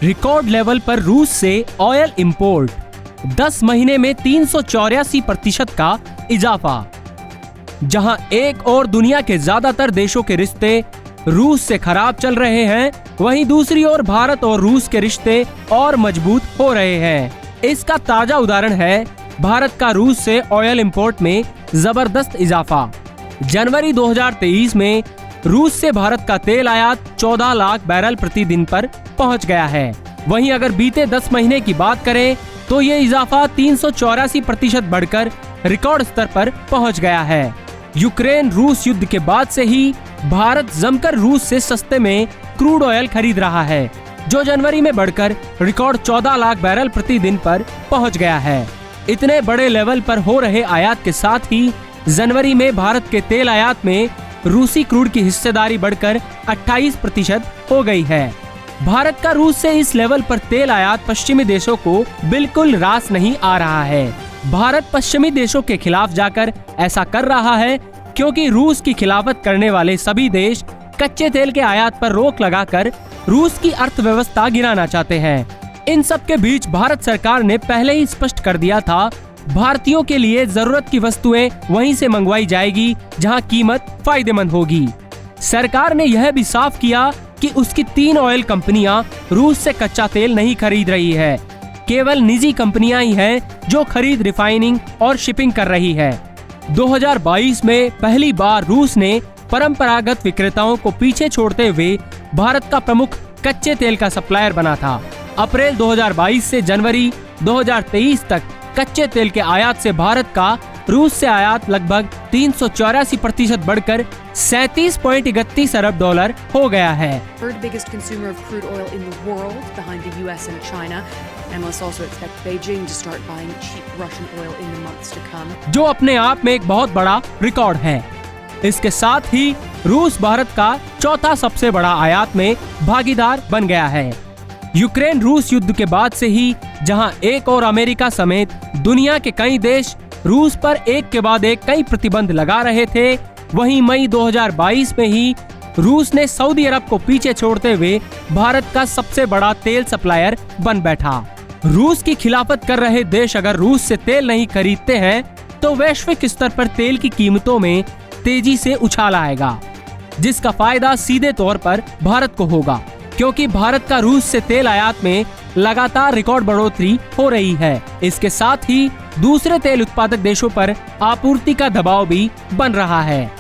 Record level पर रूस से ऑयल इंपोर्ट, 10 महीने में 384% का इजाफा। जहां एक और दुनिया के ज्यादातर देशों के रिश्ते रूस से खराब चल रहे हैं, वहीं दूसरी ओर भारत और रूस के रिश्ते और मजबूत हो रहे हैं। इसका ताजा उदाहरण है भारत का रूस से ऑयल इंपोर्ट में जबरदस्त इजाफा। जनवरी 2023 में रूस से भारत का तेल आयात 14 लाख बैरल प्रति दिन पर पहुंच गया है। वहीं अगर बीते 10 महीने की बात करें तो ये इजाफा 384% बढ़कर रिकॉर्ड स्तर पर पहुंच गया है। यूक्रेन रूस युद्ध के बाद से ही भारत जमकर रूस से सस्ते में क्रूड ऑयल खरीद रहा है, जो जनवरी में बढ़कर रिकॉर्ड 14 लाख बैरल प्रति दिन पर पहुंच गया है। इतने बड़े लेवल पर हो रहे आयात के साथ ही जनवरी में भारत के तेल आयात में रूसी क्रूड की हिस्सेदारी बढ़कर 28% हो गई है। भारत का रूस से इस लेवल पर तेल आयात पश्चिमी देशों को बिल्कुल रास नहीं आ रहा है। भारत पश्चिमी देशों के खिलाफ जाकर ऐसा कर रहा है क्योंकि रूस की खिलाफत करने वाले सभी देश कच्चे तेल के आयात पर रोक लगाकर रूस की अर्थव्यवस्था गिराना चाहते हैं। इन सब के बीच भारत सरकार ने पहले ही स्पष्ट कर दिया था, भारतीयों के लिए जरूरत की वस्तुएं वहीं से मंगवाई जाएगी जहां कीमत फायदेमंद होगी। सरकार ने यह भी साफ किया कि उसकी 3 ऑयल कंपनियां रूस से कच्चा तेल नहीं खरीद रही है। केवल निजी कंपनियां ही हैं जो खरीद, रिफाइनिंग और शिपिंग कर रही है। 2022 में पहली बार रूस ने परंपरागत विक्रेताओं को पीछे छोड़ते हुए भारत का प्रमुख कच्चे तेल का सप्लायर बना था। अप्रैल 2022 से जनवरी 2023 तक कच्चे तेल के आयात से भारत का रूस से आयात लगभग 384% बढ़कर 37.31 अरब डॉलर हो गया है। Third biggest consumer of crude oil in the world, behind the US and China. Analysts also expect Beijing to start buying cheap Russian oil in the months to come. जो अपने आप में एक बहुत बड़ा रिकॉर्ड है। इसके साथ ही रूस भारत का चौथा सबसे बड़ा आयात में भागीदार बन गया है। यूक्रेन रूस युद्ध के बाद से ही जहां एक और अमेरिका समेत दुनिया के कई देश रूस पर एक के बाद एक कई प्रतिबंध लगा रहे थे, वहीं मई 2022 में ही रूस ने सऊदी अरब को पीछे छोड़ते हुए भारत का सबसे बड़ा तेल सप्लायर बन बैठा। रूस की खिलाफत कर रहे देश अगर रूस से तेल नहीं खरीदते हैं तो वैश्विक स्तर पर तेल की कीमतों में तेजी से उछाल आएगा, जिसका फायदा सीधे तौर पर भारत को होगा, क्योंकि भारत का रूस से तेल आयात में लगातार रिकॉर्ड बढ़ोतरी हो रही है। इसके साथ ही दूसरे तेल उत्पादक देशों पर आपूर्ति का दबाव भी बन रहा है।